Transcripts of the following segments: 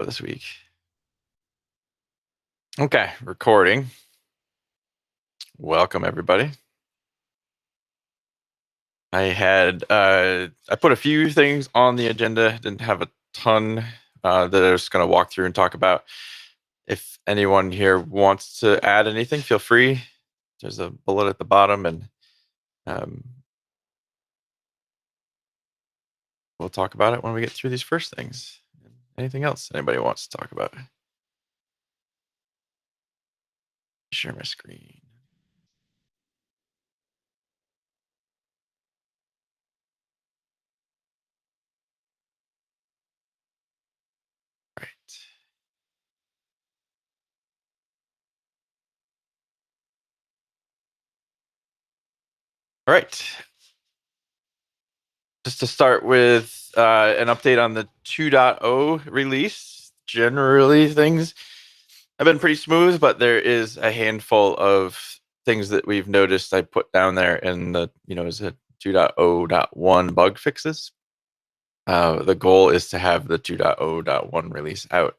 for this week. Okay, recording. Welcome everybody. I put a few things on the agenda, didn't have a ton that I was going to walk through and talk about. If anyone here wants to add anything, feel free. There's a bullet at the bottom, and we'll talk about it when we get through these first things. Anything else anybody wants to talk about? Share my screen. Right. All right. Just to start with an update on the 2.0 release. Generally, things have been pretty smooth, but there is a handful of things that we've noticed I put down there in the, is it 2.0.1 bug fixes. The goal is to have the 2.0.1 release out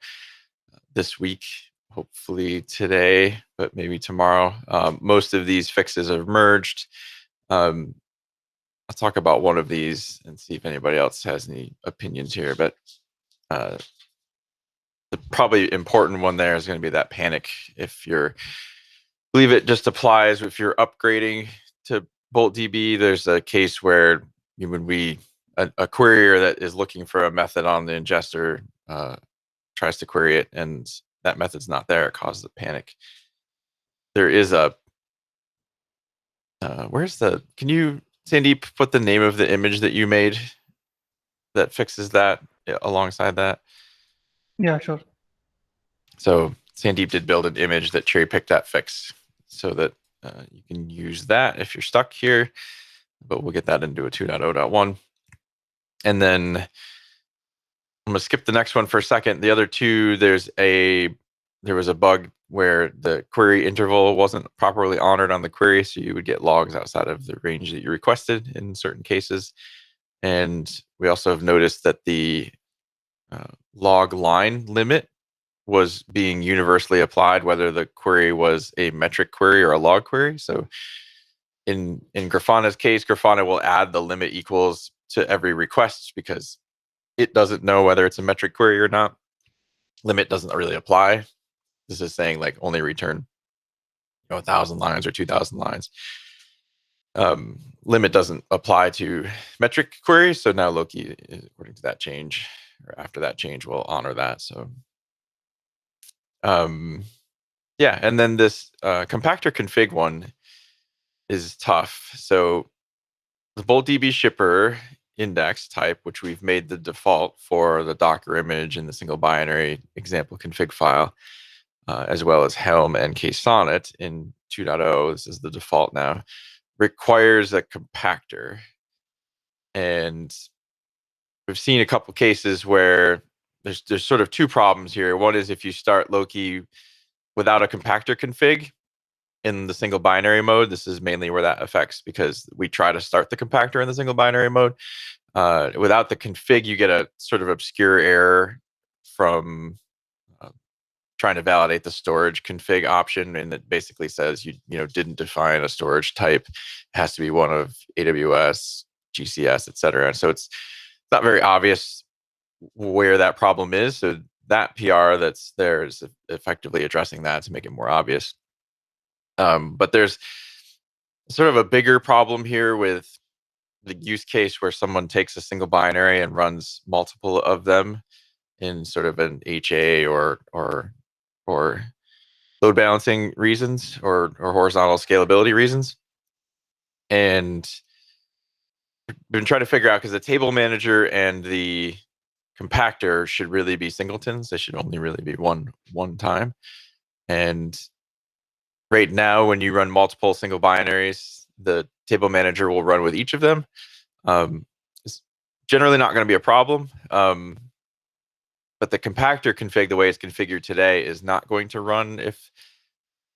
this week, hopefully today, but maybe tomorrow. Most of these fixes have merged. I'll talk about one of these and see if anybody else has any opinions here, but the probably important one there is going to be that panic. If you're, believe it just applies if you're upgrading to BoltDB. There's a case where a querier that is looking for a method on the ingester tries to query it, and that method's not there. It causes a panic. There is a can you, Sandeep, put the name of the image that you made that fixes that alongside that? Yeah, sure. So Sandeep did build an image that cherry picked that fix so that you can use that if you're stuck here, but we'll get that into a 2.0.1. And then I'm going to skip the next one for a second. The other two, there was a bug where the query interval wasn't properly honored on the query, so you would get logs outside of the range that you requested in certain cases. And we also have noticed that the log line limit was being universally applied, whether the query was a metric query or a log query. So in Grafana's case, Grafana will add the limit equals to every request because it doesn't know whether it's a metric query or not. Limit doesn't really apply. This is saying like only return 1,000 lines or 2,000 lines. Limit doesn't apply to metric queries. So now Loki, according to that change, or after that change, will honor that. So yeah, and then this compactor config one is tough. So the BoltDB shipper index type, which we've made the default for the Docker image and the single binary example config file, as well as Helm and KSonnet in 2.0, this is the default now, requires a compactor. And we've seen a couple cases where there's sort of two problems here. One is if you start Loki without a compactor config in the single binary mode, this is mainly where that affects, because we try to start the compactor in the single binary mode. Without the config, you get a sort of obscure error from trying to validate the storage config option, and it basically says you didn't define a storage type. It has to be one of AWS, GCS, etc. So it's not very obvious where that problem is. So that PR that's there is effectively addressing that to make it more obvious. But there's sort of a bigger problem here with the use case where someone takes a single binary and runs multiple of them in sort of an HA or load balancing reasons or horizontal scalability reasons. And we've been trying to figure out, because the table manager and the compactor should really be singletons. They should only really be one time. And right now, when you run multiple single binaries, the table manager will run with each of them. It's generally not going to be a problem. But the compactor config, the way it's configured today, is not going to run if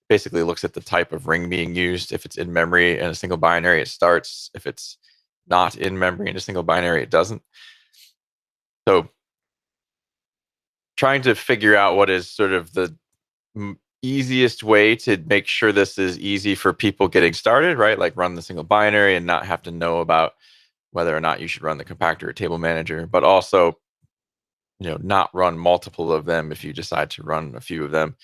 basically looks at the type of ring being used. If it's in memory in a single binary, it starts. If it's not in memory in a single binary, it doesn't. So trying to figure out what is sort of the easiest way to make sure this is easy for people getting started, right? Like run the single binary and not have to know about whether or not you should run the compactor or table manager, but also, not run multiple of them if you decide to run a few of them.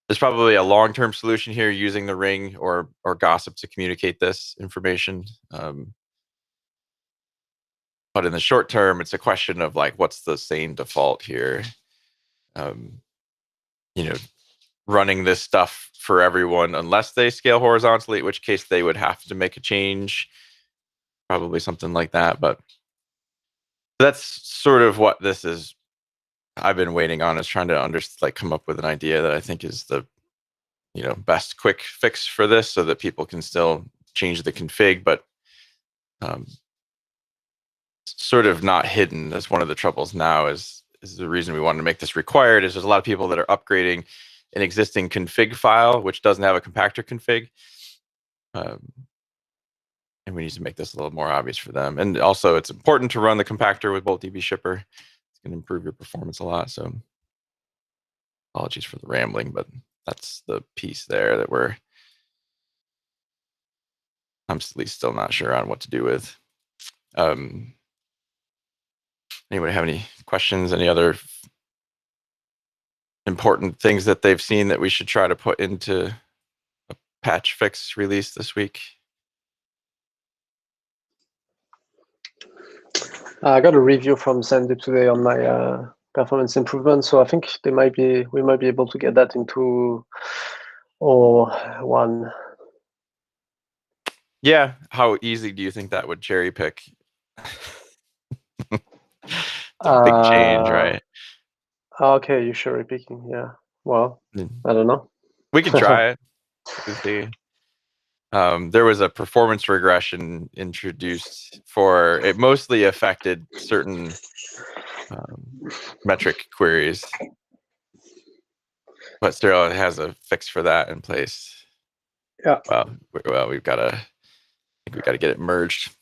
There's probably a long-term solution here using the ring or gossip to communicate this information. But in the short term, it's a question of like, what's the same default here? Um, you know, running this stuff for everyone unless they scale horizontally, in which case they would have to make a change, probably something like that. But that's sort of what this is. I've been waiting on, is trying to come up with an idea that I think is the best quick fix for this, so that people can still change the config, but um, sort of not hidden. That's one of the troubles now. Is the reason we wanted to make this required is there's a lot of people that are upgrading an existing config file which doesn't have a compactor config, and we need to make this a little more obvious for them. And also, it's important to run the compactor with Bolt DB shipper. It's going to improve your performance a lot. So apologies for the rambling, but that's the piece there that I'm at least still not sure on what to do with. Anybody have any questions? Any other important things that they've seen that we should try to put into a patch fix release this week? I got a review from Sandeep today on my performance improvement, so I think we might be able to get that into one. Yeah, how easy do you think that would cherry pick? It's a big change, right? Okay, you're cherry picking. Yeah. Well, I don't know. We could try it. We can see. There was a performance regression introduced for it. Mostly affected certain metric queries, but Sterling has a fix for that in place. Yeah. Well, we've got to. I think we got to get it merged.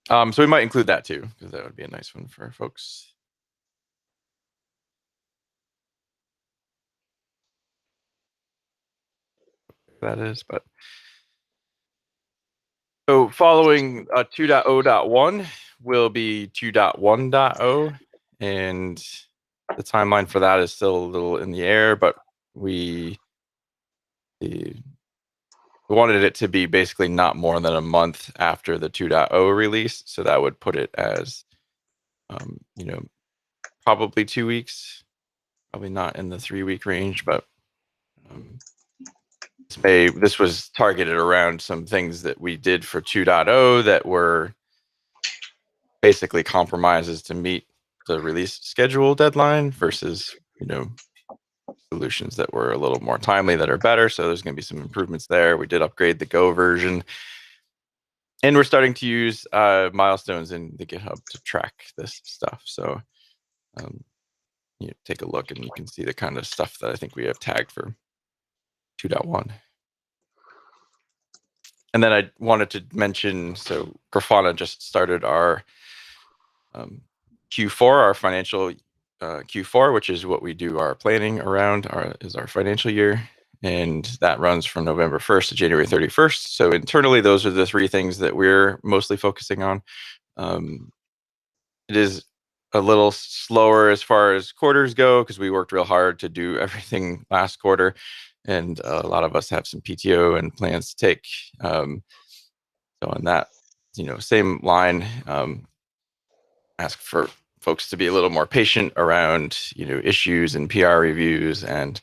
So we might include that too, because that would be a nice one for folks. That is, but so following 2.0.1 will be 2.1.0, and the timeline for that is still a little in the air, but we wanted it to be basically not more than a month after the 2.0 release, so that would put it as probably 2 weeks, probably not in the 3-week range, but this was targeted around some things that we did for 2.0 that were basically compromises to meet the release schedule deadline versus solutions that were a little more timely that are better. So there's going to be some improvements there. We did upgrade the Go version, and we're starting to use milestones in the GitHub to track this stuff. So you take a look and you can see the kind of stuff that I think we have tagged for 2.1. And then I wanted to mention, so Grafana just started our Q4, our financial Q4, which is what we do our planning around, is our financial year. And that runs from November 1st to January 31st. So internally, those are the 3 things that we're mostly focusing on. It is a little slower as far as quarters go, because we worked real hard to do everything last quarter. And a lot of us have some PTO and plans to take. So on that, same line, ask for folks to be a little more patient around, issues and PR reviews and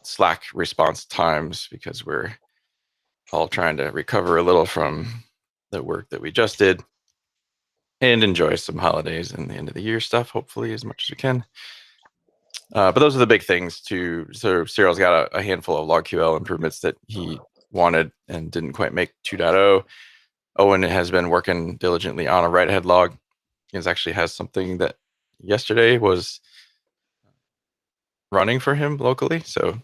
Slack response times, because we're all trying to recover a little from the work that we just did and enjoy some holidays and the end of the year stuff, hopefully, as much as we can. But those are the big things too. So Cyril's got a handful of LogQL improvements that he wanted and didn't quite make 2.0. Owen has been working diligently on a write-ahead log. He actually has something that yesterday was running for him locally, so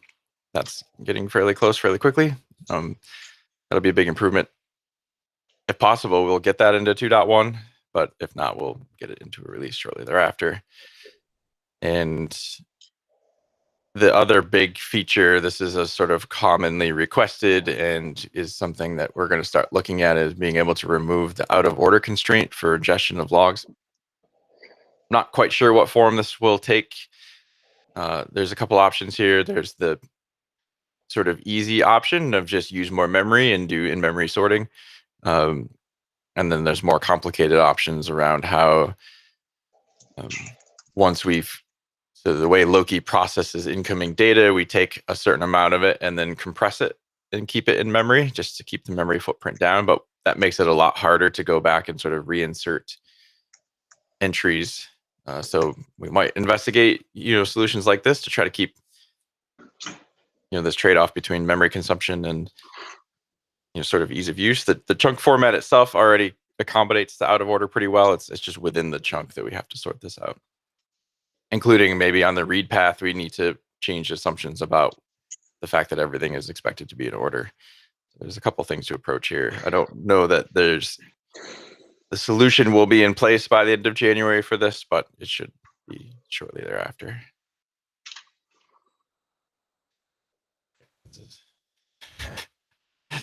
that's getting fairly close fairly quickly. That'll be a big improvement. If possible, we'll get that into 2.1, but if not, we'll get it into a release shortly thereafter. And the other big feature, this is a sort of commonly requested and is something that we're going to start looking at, is being able to remove the out of order constraint for ingestion of logs. Not quite sure what form this will take. There's a couple options here. There's the sort of easy option of just use more memory and do in-memory sorting. And then there's more complicated options around how so the way Loki processes incoming data, we take a certain amount of it and then compress it and keep it in memory just to keep the memory footprint down. But that makes it a lot harder to go back and sort of reinsert entries. So we might investigate, solutions like this to try to keep, this trade-off between memory consumption and, sort of ease of use. The chunk format itself already accommodates the out of order pretty well. It's just within the chunk that we have to sort this out, including maybe on the read path, we need to change assumptions about the fact that everything is expected to be in order. There's a couple things to approach here. I don't know that the solution will be in place by the end of January for this, but it should be shortly thereafter.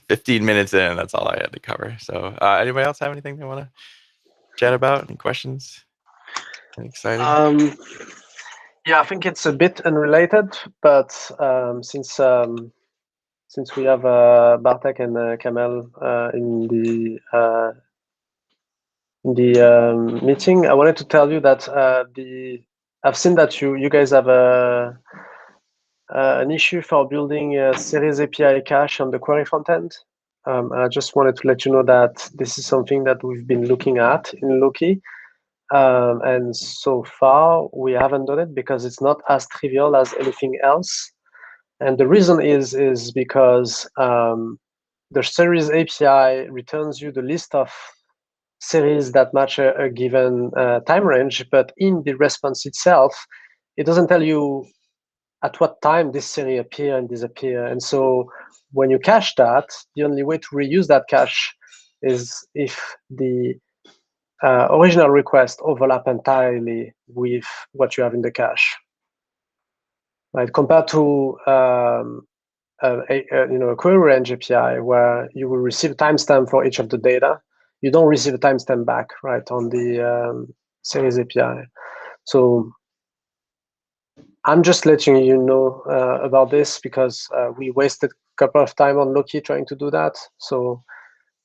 15 minutes in, that's all I had to cover. So anybody else have anything they want to chat about? Any questions? Anything exciting? Yeah, I think it's a bit unrelated, but since we have Bartek and Kamel in the meeting, I wanted to tell you that I've seen that you guys have an issue for building a series API cache on the query frontend. I just wanted to let you know that this is something that we've been looking at in Loki. And so far, we haven't done it because it's not as trivial as anything else. And the reason is because the series API returns you the list of series that match a given time range, but in the response itself, it doesn't tell you at what time this series appear and disappear. And so when you cache that, the only way to reuse that cache is if the original request overlap entirely with what you have in the cache, right? Compared to a query range API where you will receive a timestamp for each of the data, you don't receive a timestamp back, right, on the series API. So I'm just letting you know about this because we wasted a couple of time on Loki trying to do that. So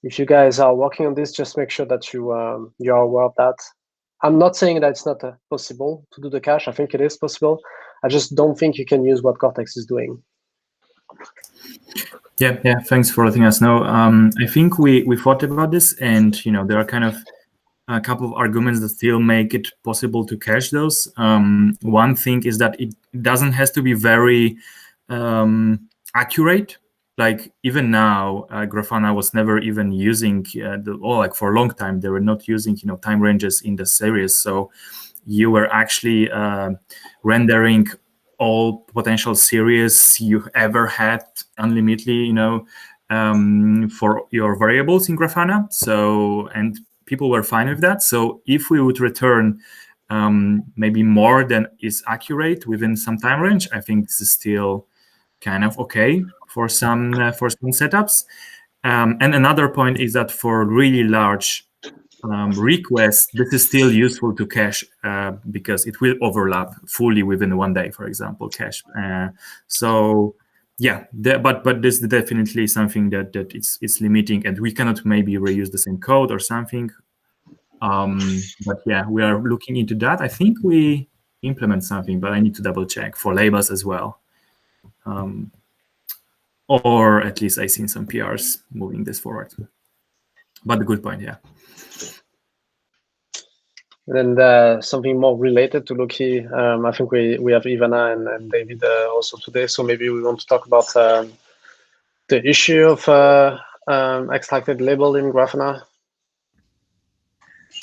if you guys are working on this, just make sure that you are aware of that. I'm not saying that it's not possible to do the cache. I think it is possible. I just don't think you can use what Cortex is doing. Yeah. Thanks for letting us know. I think we thought about this, and there are kind of a couple of arguments that still make it possible to cache those. One thing is that it doesn't have to be very accurate. Like even now, Grafana was never even using for a long time they were not using time ranges in the series. So you were actually rendering all potential series you ever had unlimitedly, for your variables in Grafana. So and people were fine with that. So if we would return maybe more than is accurate within some time range, I think this is still kind of okay for some setups. And another point is that for really large requests, this is still useful to cache because it will overlap fully within one day, for example, cache. So yeah, but this is definitely something that it's limiting, and we cannot maybe reuse the same code or something. But yeah, we are looking into that. I think we implement something, but I need to double check for labels as well. Or at least I've seen some PRs moving this forward. But a good point, yeah. And then something more related to Loki, I think we have Ivana and David also today, so maybe we want to talk about the issue of extracted label in Grafana.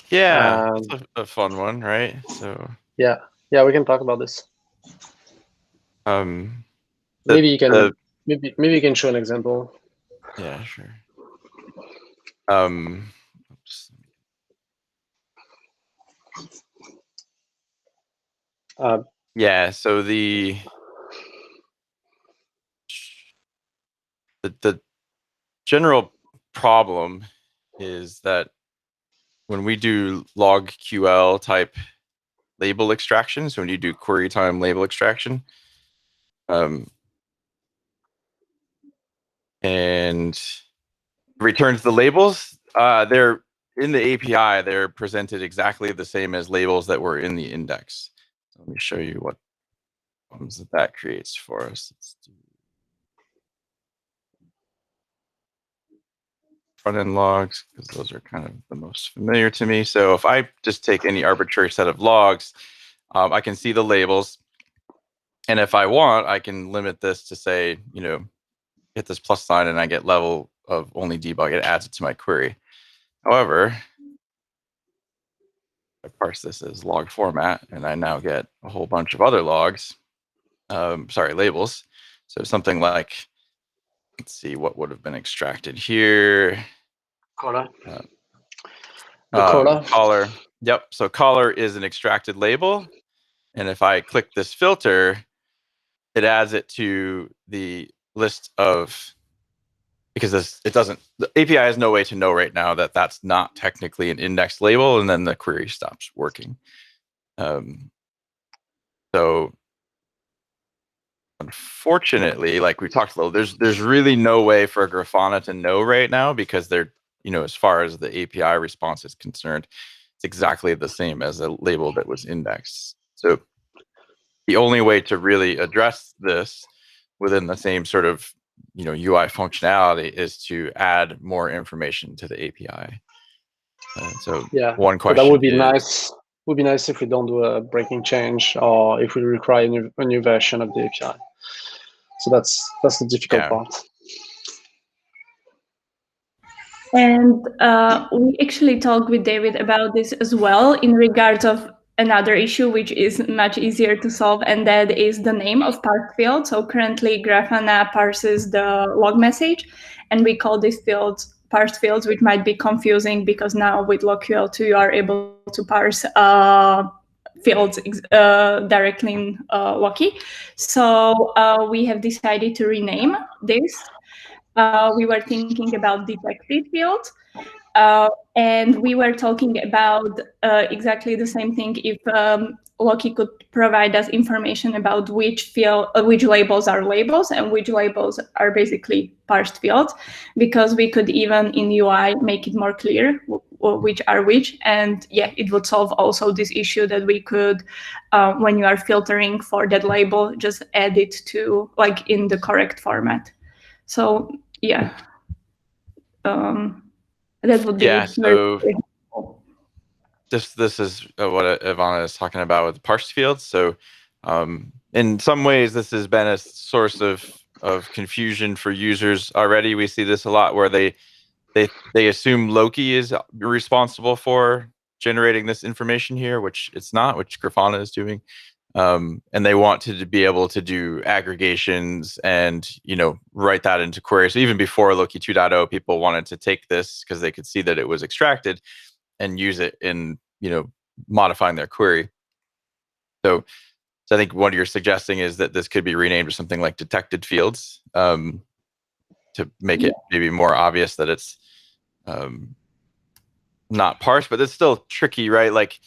Yeah, that's a fun one, right? So yeah, we can talk about this. Maybe you can maybe you can show an example. Yeah, sure. Oops. Yeah, so the general problem is that when we do log QL type label extraction, so when you do query time label extraction, and returns the labels, they're in the API, they're presented exactly the same as labels that were in the index. So let me show you what problems that creates for us. Let's do front-end logs, because those are kind of the most familiar to me. So if I just take any arbitrary set of logs, I can see the labels. And if I want, I can limit this to say, hit this plus sign and I get level of only debug. It adds it to my query. However, I parse this as log format, and I now get a whole bunch of other logs, labels. So something like, let's see, what would have been extracted here? Color. The color. Color. Yep. So color is an extracted label. And if I click this filter, it adds it to the list of, because the API has no way to know right now that that's not technically an index label, and then the query stops working. So unfortunately, like we talked a little, there's really no way for Grafana to know right now, because they're, as far as the API response is concerned, it's exactly the same as a label that was indexed. So the only way to really address this within the same sort of UI functionality is to add more information to the API. So yeah, one question that would be nice. Would be nice if we don't do a breaking change, or if we require a new version of the API. So that's the difficult part. And we actually talked with David about this as well in regards of another issue, which is much easier to solve, and that is the name of parse field. So currently Grafana parses the log message, and we call these fields parse fields, which might be confusing because now with LogQL2 you are able to parse fields directly in Loki. So we have decided to rename this. We were thinking about detected fields. And we were talking about exactly the same thing. If Loki could provide us information about which labels are labels and which labels are basically parsed fields, because we could even in UI make it more clear which are which. And yeah, it would solve also this issue that we could, when you are filtering for that label, just add it to like in the correct format. So yeah. That would be so this is what Ivana is talking about with parse fields. So in some ways, this has been a source of confusion for users already. We see this a lot where they assume Loki is responsible for generating this information here, which it's not, which Grafana is doing. And they want to be able to do aggregations and write that into queries. So even before Loki 2.0, people wanted to take this because they could see that it was extracted and use it in modifying their query. So I think what you're suggesting is that this could be renamed to something like detected fields, to make it maybe more obvious that it's not parsed, but it's still tricky, right? Like,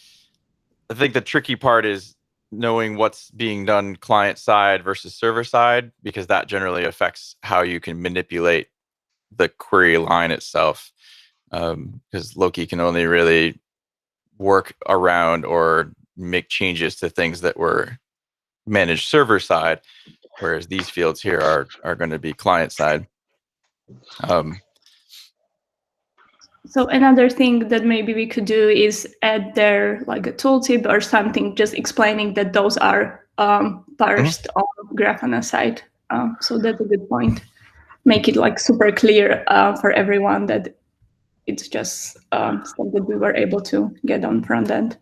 I think the tricky part is knowing what's being done client side versus server side, because that generally affects how you can manipulate the query line itself. Because Loki can only really work around or make changes to things that were managed server side, whereas these fields here are going to be client side. So another thing that maybe we could do is add there like a tooltip or something, just explaining that those are parsed on Grafana side. So that's a good point. Make it like super clear for everyone that it's just stuff that we were able to get on front end.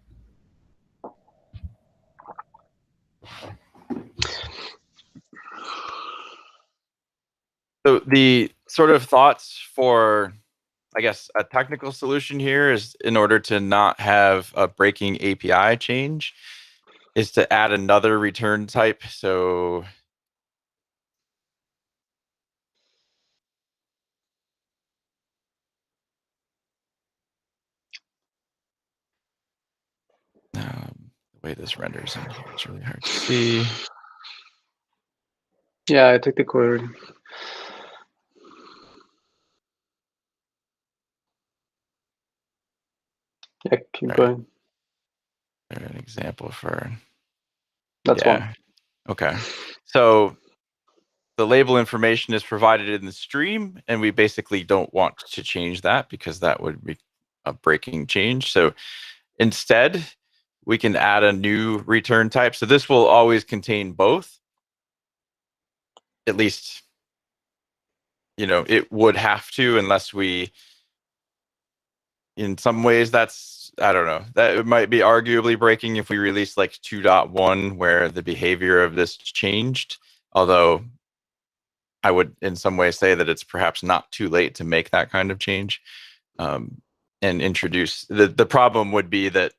So the sort of thoughts for, I guess, a technical solution here is, in order to not have a breaking API change, is to add another return type. So the way this renders in here is really hard to see. Yeah, I take the query. Yeah, keep going. An example for That's one. Okay. So the label information is provided in the stream, and we basically don't want to change that because that would be a breaking change. So instead, we can add a new return type. So this will always contain both. At least, it would have to, unless we, in some ways, I don't know, that it might be arguably breaking if we release like 2.1 where the behavior of this changed. Although I would in some ways say that it's perhaps not too late to make that kind of change and introduce. The problem would be that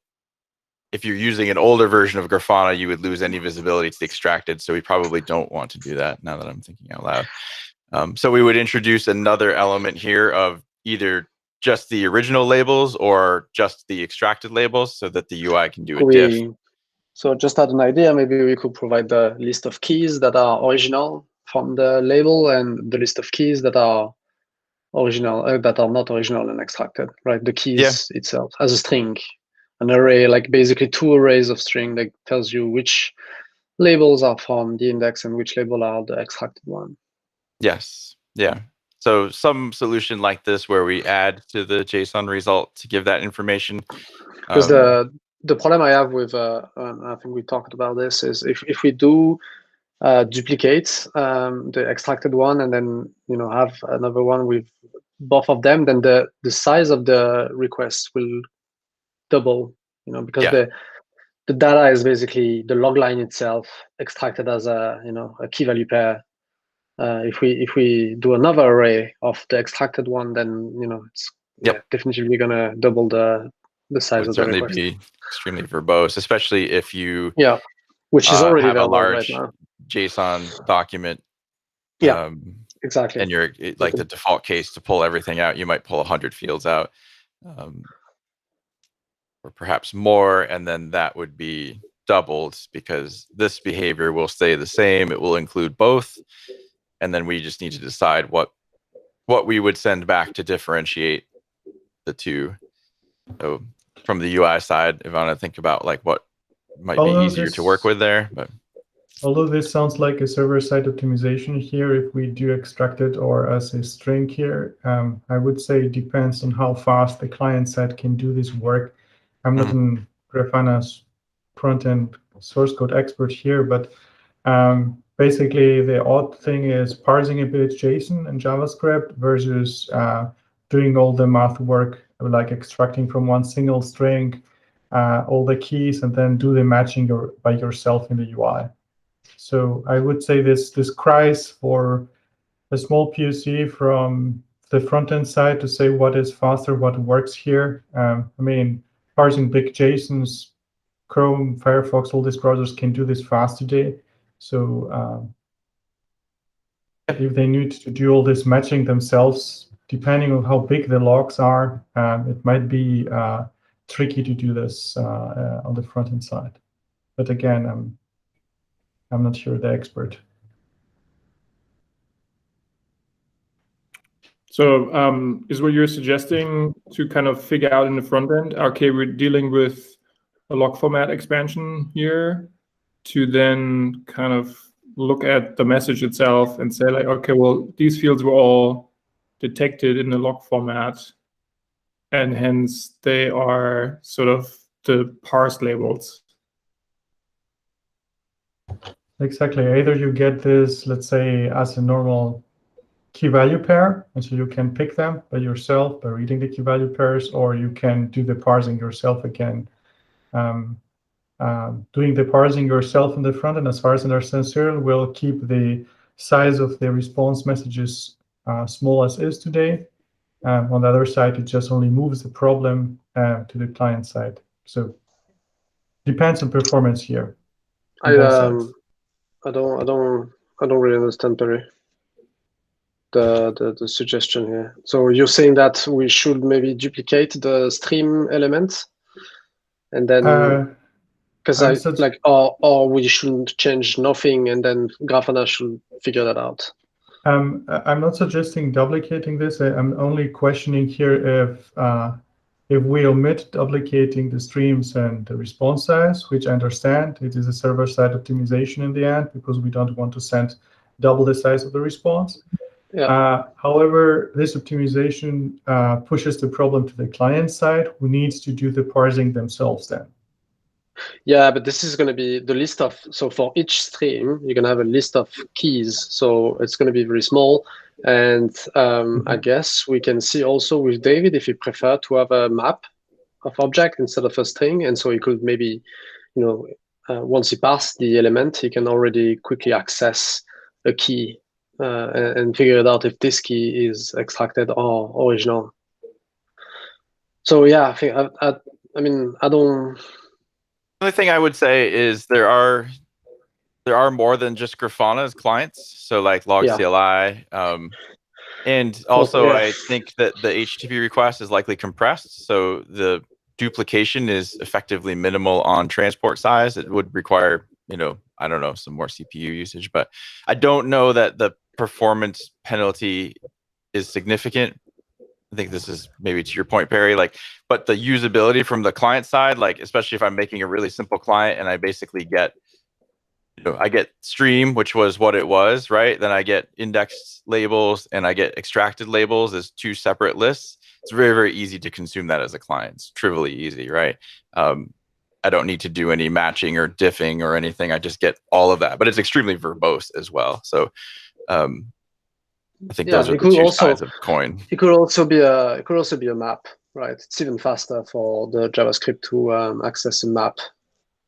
if you're using an older version of Grafana, you would lose any visibility to the extracted. So we probably don't want to do that now that I'm thinking out loud. So we would introduce another element here of either just the original labels or just the extracted labels so that the UI can do a diff. So just as an idea, maybe we could provide the list of keys that are original from the label and the list of keys that are original, that are not original and extracted, right? The keys itself as a string, an array, like basically 2 arrays of string that tells you which labels are from the index and which label are the extracted one. Yes. Yeah. So some solution like this where we add to the JSON result to give that information. Because the problem I have with, I think we talked about this, is if we do duplicate the extracted one and then have another one with both of them, then the size of the request will double. Because the data is basically the log line itself extracted as a key value pair. If we do another array of the extracted one, then it's definitely gonna double the size of the request. Would certainly be extremely verbose, especially if you which is already have a available large right now. JSON document. Exactly. And you're like the default case to pull everything out, you might pull 100 fields out, or perhaps more, and then that would be doubled because this behavior will stay the same. It will include both, and then we just need to decide what we would send back to differentiate the two. So from the UI side, if I want to think about like what might be easier to work with there, but although this sounds like a server-side optimization here, if we do extract it or as a string here, I would say it depends on how fast the client side can do this work. I'm not in Grafana's front-end source code expert here, but basically the odd thing is parsing a bit JSON and JavaScript versus doing all the math work, like extracting from one single string all the keys and then do the matching by yourself in the UI. So I would say this cries for a small POC from the front-end side to say what is faster, what works here. I mean, parsing big JSONs, Chrome, Firefox, all these browsers can do this fast today. So if they need to do all this matching themselves, depending on how big the logs are, it might be tricky to do this on the front-end side. But again, I'm not sure the expert. So is what you're suggesting to kind of figure out in the front end, okay, we're dealing with a log format expansion here, to then kind of look at the message itself and say like, okay, well, these fields were all detected in the log format, and hence they are sort of the parse labels. Exactly. Either you get this, let's say, as a normal key value pair, and so you can pick them by yourself by reading the key value pairs, or you can do the parsing yourself again. Doing the parsing yourself in the front end, as far as I understand, will keep the size of the response messages small as is today. On the other side, it just only moves the problem to the client side. So depends on performance here. I both sides. I don't really understand, Perry. The suggestion here. So you're saying that we should maybe duplicate the stream element, and then because I'm I such- like, or we shouldn't change nothing, and then Grafana should figure that out. I'm not suggesting duplicating this. I'm only questioning here if we omit duplicating the streams and the response size, which I understand it is a server-side optimization in the end because we don't want to send double the size of the response. Yeah. However, this optimization pushes the problem to the client side, who needs to do the parsing themselves then. Yeah, but this is going to be the list of, so for each stream, you're going to have a list of keys. So it's going to be very small. And I guess we can see also with David, if he prefer to have a map of object instead of a string. And so he could maybe, once he passed the element, he can already quickly access a key and figure it out if this key is extracted or original. So yeah, I think, I mean, I don't. The only thing I would say is there are more than just Grafana as clients. So like log Yeah. CLI. And also yeah. I think that the HTTP request is likely compressed. So the duplication is effectively minimal on transport size. It would require, I don't know, some more CPU usage, but I don't know that the performance penalty is significant. I think this is maybe to your point, Perry, but the usability from the client side, especially if I'm making a really simple client and I basically get, I get stream, which was what it was, right? Then I get indexed labels and I get extracted labels as two separate lists. It's very, very easy to consume that as a client. It's trivially easy, right? I don't need to do any matching or diffing or anything. I just get all of that, but it's extremely verbose as well. So I think those are the two sides of the coin. It could also be a map, right? It's even faster for the JavaScript to access a map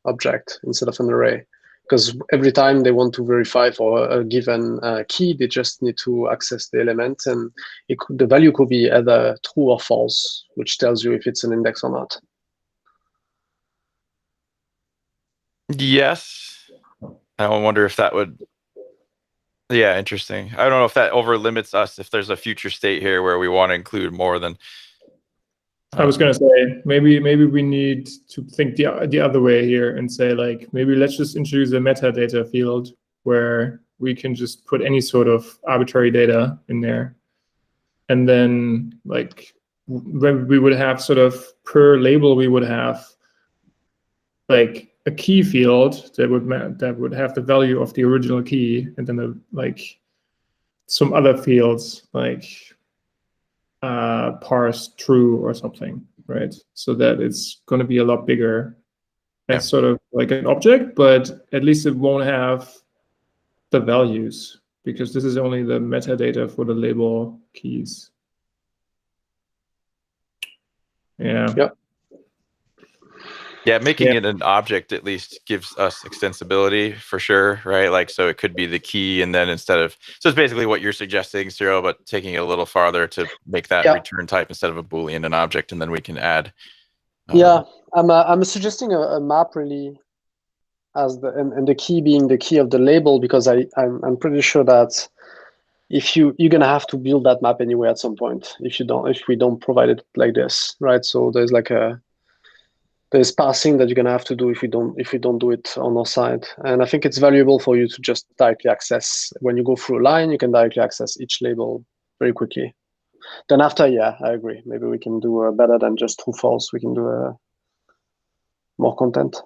object instead of an array. Because every time they want to verify for a given key, they just need to access the element, and the value could be either true or false, which tells you if it's an index or not. Yes. I wonder if that would... Yeah, interesting. I don't know if that over limits us, if there's a future state here where we want to include more than... I was going to say, maybe we need to think the other way here and say, maybe let's just introduce a metadata field where we can just put any sort of arbitrary data in there. And then, when we would have sort of per label, we would have a key field that would have the value of the original key, and then some other fields parse true or something, right? So that it's going to be a lot bigger as sort of like an object, but at least it won't have the values because this is only the metadata for the label keys. Yeah. Yep. Yeah, making it an object at least gives us extensibility for sure, right? So it could be the key, and then so it's basically what you're suggesting, Cyril, but taking it a little farther to make that return type instead of a Boolean an object, and then we can add. I'm suggesting a map really as and the key being the key of the label, because I'm pretty sure that if you're gonna have to build that map anyway at some point if we don't provide it like this, right? So there's parsing that you're gonna have to do if we don't do it on our side. And I think it's valuable for you to just directly access, when you go through a line, you can directly access each label very quickly. Then after, I agree. Maybe we can do better than just true false. We can do more content.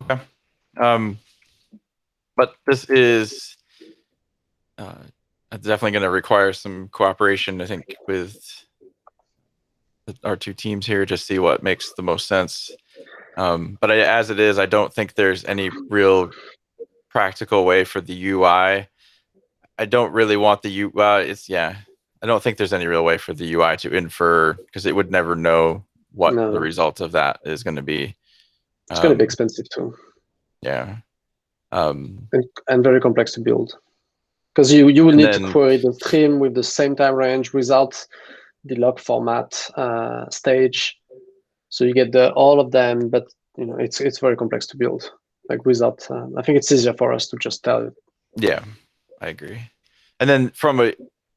Okay. But this is definitely going to require some cooperation, I think, with our two teams here to see what makes the most sense. But as it is, I don't think there's any real practical way for the UI. I don't really want the UI. I don't think there's any real way for the UI to infer, because it would never know what the result of that is going to be. It's going to be expensive too. Yeah. And very complex to build. Because you will And need to then- query the stream with the same time range without the log format stage. So you get all of them, but it's very complex to build. Like without, I think it's easier for us to just tell it. Yeah, I agree. And then from a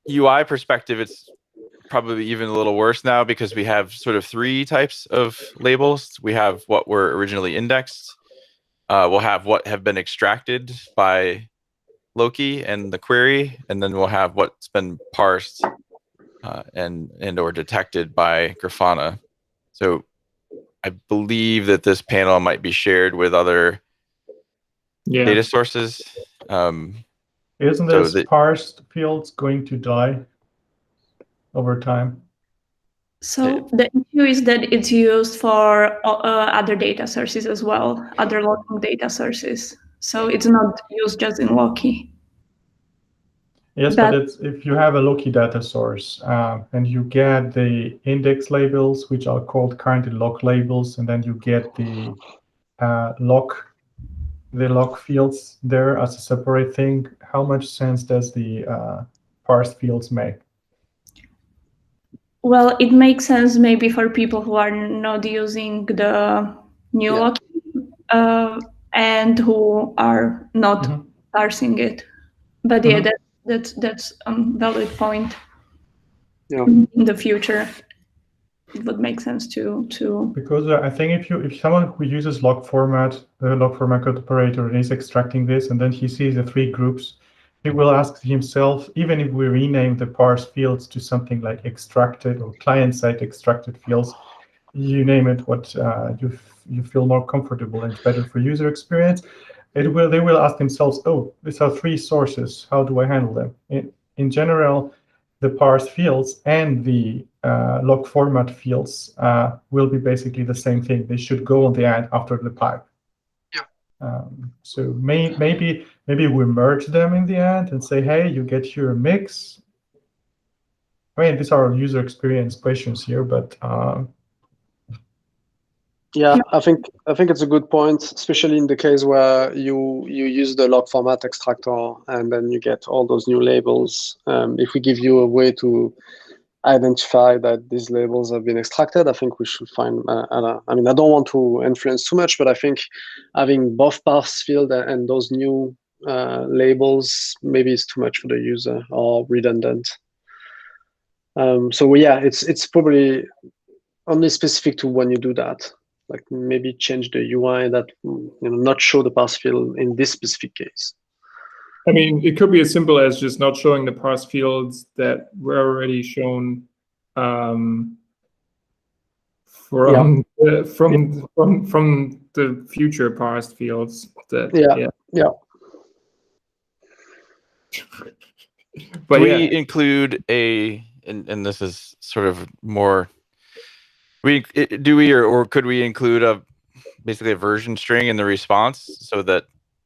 UI perspective, it's probably even a little worse now because we have sort of 3 types of labels. We have what were originally indexed. We'll have what have been extracted by Loki and the query, and then we'll have what's been parsed and or detected by Grafana. So I believe that this panel might be shared with other data sources. Isn't so this parsed fields going to die over time? So the issue is that it's used for other data sources as well, other logging data sources. So it's not used just in Loki. Yes, but it's, if you have a Loki data source and you get the index labels, which are called currently log labels, and then you get the log fields there as a separate thing, how much sense does the parse fields make? Well, it makes sense maybe for people who are not using the new Loki and who are not parsing it. But yeah, that's a valid point. Yeah. In the future, it would make sense to because I think if someone who uses log format, the log format code operator, and is extracting this, and then he sees the 3 groups, he will ask himself, even if we rename the parse fields to something like extracted or client-side extracted fields, you name it what you feel more comfortable and it's better for user experience, they will ask themselves, oh, these are 3 sources, how do I handle them? In general, the parse fields and the log format fields will be basically the same thing. They should go on the end after the pipe. So maybe we merge them in the end and say, hey, you get your mix. I mean, these are user experience questions here, but yeah, I think it's a good point, especially in the case where you use the log format extractor and then you get all those new labels. If we give you a way to identify that these labels have been extracted, I think we should find, I mean, I don't want to influence too much, but I think having both parse field and those new labels maybe is too much for the user or redundant. So yeah, it's probably only specific to when you do that. Like maybe change the UI that not show the parse field in this specific case. I mean, it could be as simple as just not showing the parse fields that were already shown from the future parsed fields. Yeah. But we include and this is sort of more. Or could we include basically a version string in the response so that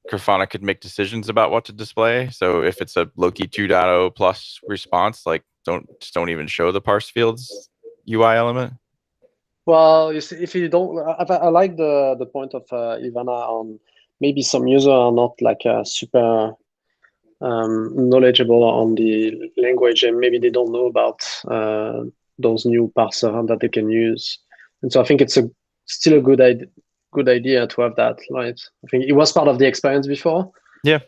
Grafana could make decisions about what to display? So if it's a Loki 2.0 plus response, like don't even show the parse fields UI element. Well, you see, if you don't, I like the point of Ivana on maybe some users are not like super knowledgeable on the language, and maybe they don't know about those new parser that they can use. And so I think it's still a good idea to have that, right? I think it was part of the experience before. Yeah.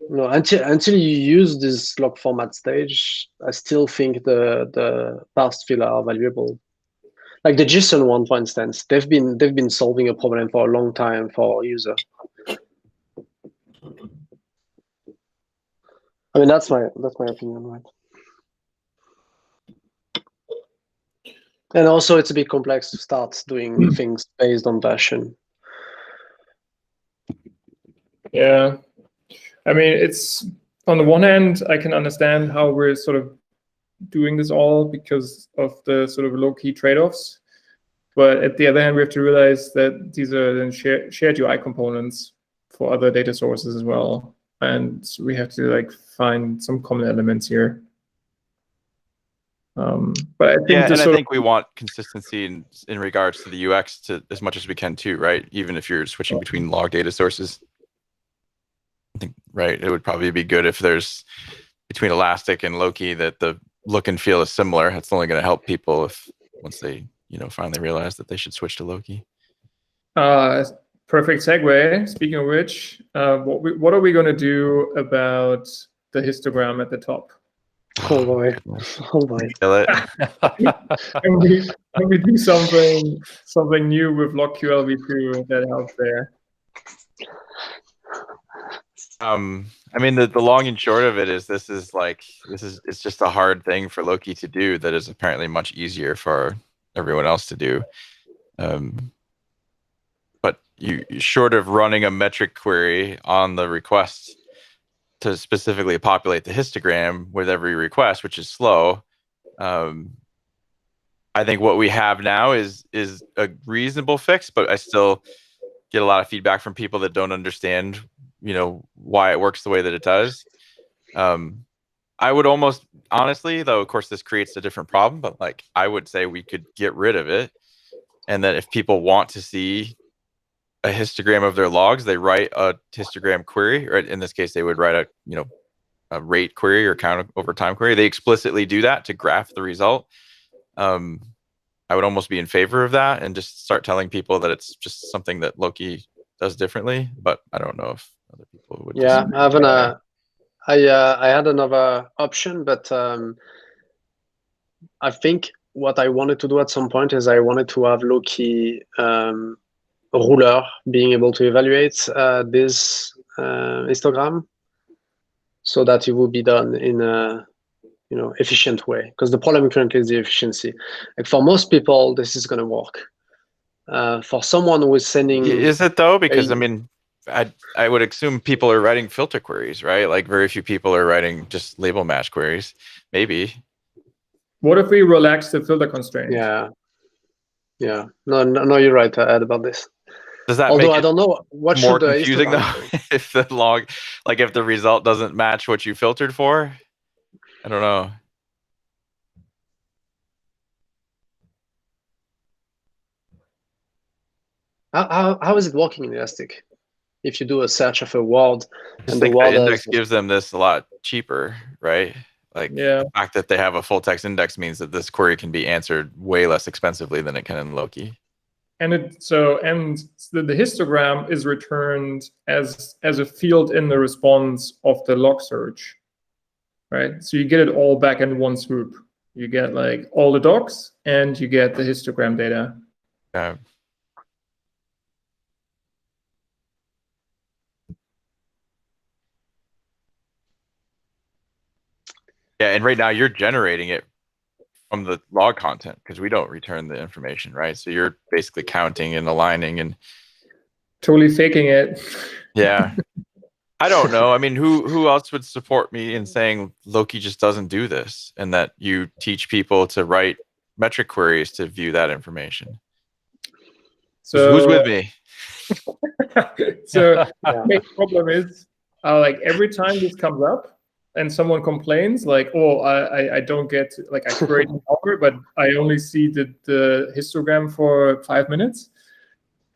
Until you use this log format stage, I still think the parsed fields are valuable. Like the JSON one, for instance, they've been solving a problem for a long time for user. I mean, that's my opinion, right? And also, it's a bit complex to start doing things based on version. Yeah, I mean, it's on the one hand, I can understand how we're sort of doing this all because of the sort of low-key trade-offs. But at the other hand, we have to realize that these are then shared UI components for other data sources as well. And we have to like find some common elements here. But I think I think we want consistency in regards to the UX to as much as we can too, right? Even if you're switching between log data sources. I think, right, it would probably be good if there's between Elastic and Loki that the look and feel is similar. It's only going to help people if once they finally realize that they should switch to Loki. Perfect segue. Speaking of which, what are we going to do about the histogram at the top? Oh boy. Oh boy. Kill it. Can we do something new with LockQL v2 that helps there? I mean, the long and short of it is it's just a hard thing for Loki to do that is apparently much easier for everyone else to do. But you short of running a metric query on the request to specifically populate the histogram with every request, which is slow. I think what we have now is a reasonable fix, but I still get a lot of feedback from people that don't understand, why it works the way that it does. I would almost, honestly, though, of course, this creates a different problem, but like I would say we could get rid of it, and that if people want to see a histogram of their logs, they write a histogram query, or in this case, they would write a rate query or count over time query. They explicitly do that to graph the result. I would almost be in favor of that and just start telling people that it's just something that Loki does differently. But I don't know if other people would. Yeah, I had another option, but I think what I wanted to do at some point is I wanted to have Loki ruler being able to evaluate this histogram so that it will be done in a efficient way, because the problem currently is the efficiency. Like for most people this is going to work. For someone who is sending, is it though? Because I mean, I would assume people are writing filter queries, right? Like very few people are writing just label match queries. Maybe. What if we relax the filter constraint? Yeah. No, you're right, Ed, about this. Does that Although make I don't know what more should the confusing though? histogram do? If the log, like if the result doesn't match what you filtered for, I don't know. How is it working in Elastic? If you do a search of a word, Just think the index gives them this a lot cheaper, right? Like the fact that they have a full text index means that this query can be answered way less expensively than it can in Loki. And the histogram is returned as a field in the response of the log search, right? So you get it all back in one swoop. You get like all the docs and you get the histogram data. Yeah, and right now you're generating it from the log content because we don't return the information, right? So you're basically counting and aligning and totally faking it. Yeah. I don't know. I mean, who else would support me in saying Loki just doesn't do this, and that you teach people to write metric queries to view that information? So who's with me? So the main problem is like every time this comes up and someone complains like, oh, I don't get, like I queried an hour, but I only see the histogram for 5 minutes.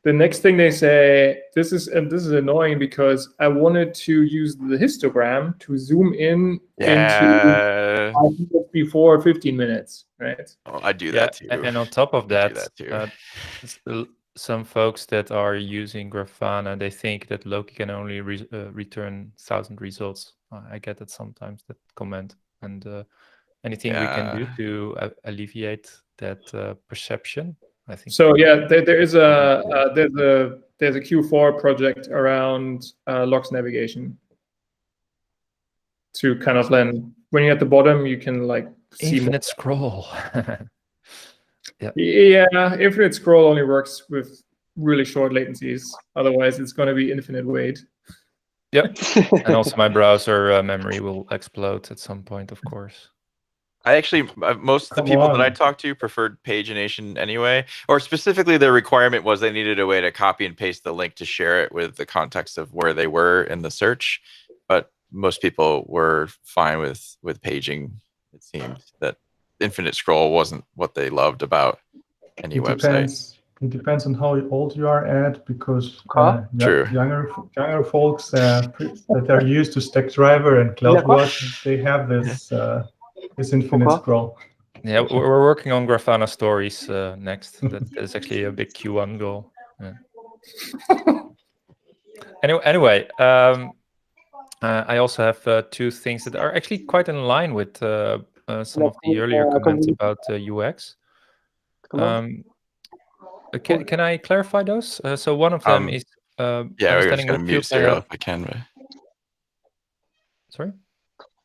The next thing they say, this is annoying because I wanted to use the histogram to zoom in into 5 minutes before 15 minutes, right? Oh, I do that too. And on top of that, some folks that are using Grafana, they think that Loki can only return 1,000 results. I get that sometimes, that comment. And anything we can do to alleviate that perception, I think. So yeah, there's a Q4 project around logs navigation to kind of then, when you're at the bottom, you can like see infinite scroll. Yeah, infinite scroll only works with really short latencies. Otherwise, it's going to be infinite wait. Yep. And also my browser memory will explode at some point, of course. I actually, most of the people that I talked to preferred pagination anyway, or specifically their requirement was they needed a way to copy and paste the link to share it with the context of where they were in the search. But most people were fine with paging. It seemed that infinite scroll wasn't what they loved about any website. It depends on how old you are at, because True. younger folks that are used to Stackdriver and CloudWatch, they have this infinite scroll. Yeah, we're working on Grafana stories next. That is actually a big Q1 goal. Yeah. Anyway, I also have two things that are actually quite in line with some of the earlier comments about UX. Can I clarify those? So one of them is yeah, we're just going to mute Cyril if I can. But... Sorry?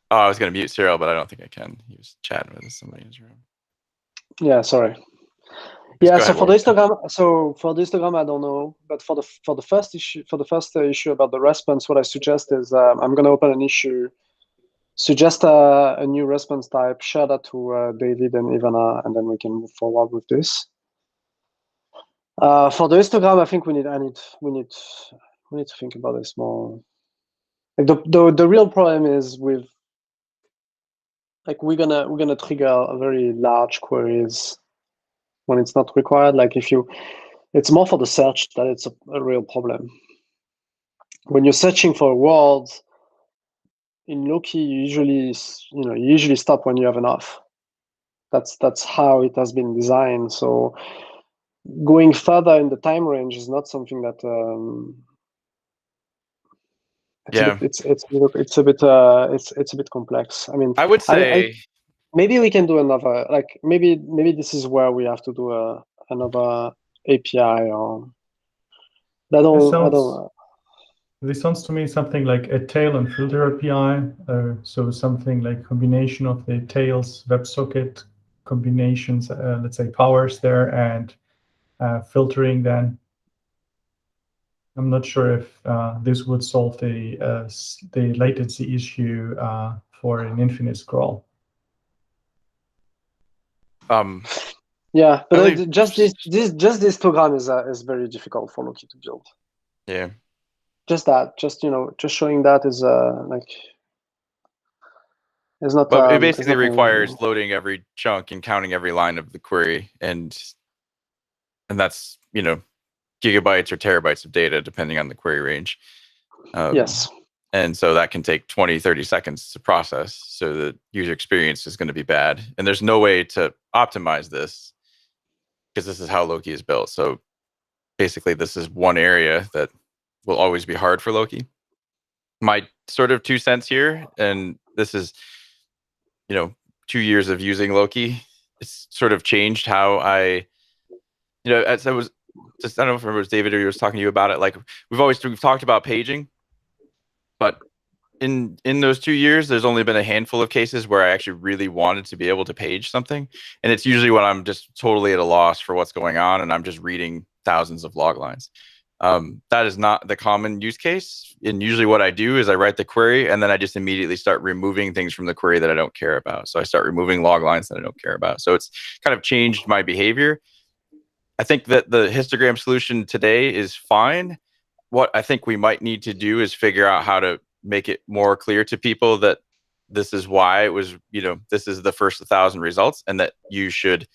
Oh, I was going to mute Cyril, but I don't think I can. He was chatting with somebody in his room. Yeah, sorry. Just yeah, so ahead, for the histogram, I don't know. But for the first issue, about the response, what I suggest is I'm going to open an issue, suggest a new response type, share that to David and Ivana, and then we can move forward with this. For the histogram, I think we need to think about this more. Like the real problem is with, like, we're gonna trigger a very large queries when it's not required. Like it's more for the search that it's a real problem. When you're searching for a word in Loki, you usually stop when you have enough. That's how it has been designed. So going further in the time range is not something that it's a bit complex. I mean, I would say maybe we can do another, like maybe this is where we have to do another API or I don't know. This sounds to me something like a tail and filter API. So something like combination of the tails WebSocket combinations, let's say powers there, and filtering then. I'm not sure if this would solve the latency issue for an infinite scroll. Yeah, but just this program is very difficult for Loki to build. Yeah. Just showing that is is not. But it basically requires loading every chunk and counting every line of the query, and that's gigabytes or terabytes of data depending on the query range. Yes. And so that can take 20, 30 seconds to process. So the user experience is going to be bad. And there's no way to optimize this because this is how Loki is built. So basically, this is one area that will always be hard for Loki. My sort of 2 cents here, and this is, 2 years of using Loki, it's sort of changed how I, as I was just, I don't know if it was David or he was talking to you about it. Like we've talked about paging, but in those 2 years, there's only been a handful of cases where I actually really wanted to be able to page something. And it's usually when I'm just totally at a loss for what's going on and I'm just reading thousands of log lines. That is not the common use case. And usually what I do is I write the query and then I just immediately start removing things from the query that I don't care about. So I start removing log lines that I don't care about. So it's kind of changed my behavior. I think that the histogram solution today is fine. What I think we might need to do is figure out how to make it more clear to people that this is why it was, this is the first 1,000 results, and that you should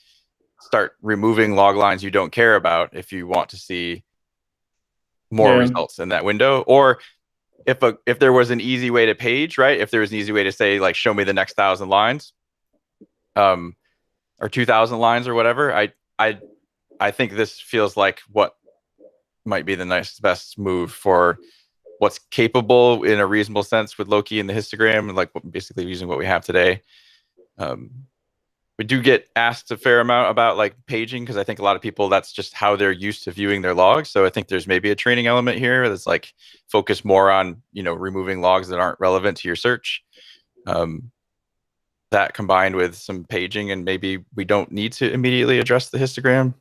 start removing log lines you don't care about if you want to see more results in that window. Or if there was an easy way to page, right? If there was an easy way to say, like, show me the next 1,000 lines, or 2,000 lines or whatever, I think this feels like what might be the best move for what's capable in a reasonable sense with Loki and the histogram, and like basically using what we have today. We do get asked a fair amount about like paging because I think a lot of people, that's just how they're used to viewing their logs. So I think there's maybe a training element here that's like focus more on, removing logs that aren't relevant to your search. That combined with some paging, and maybe we don't need to immediately address the histogram.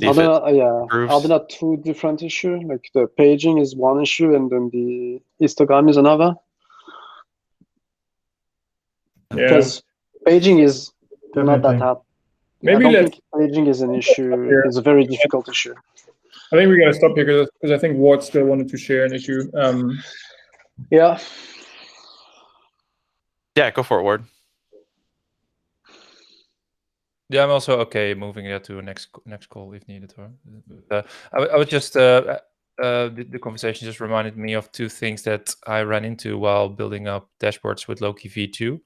Are there not two different issues? Like the paging is one issue and then the histogram is another? Because paging is not that hard. Maybe I don't think paging is an issue. It's a very difficult issue. I think we're going to stop here because I think Ward still wanted to share an issue. Yeah. Yeah, go for it, Ward. Yeah, I'm also okay moving that to a next call if needed. I was just the conversation just reminded me of two things that I ran into while building up dashboards with Loki V2,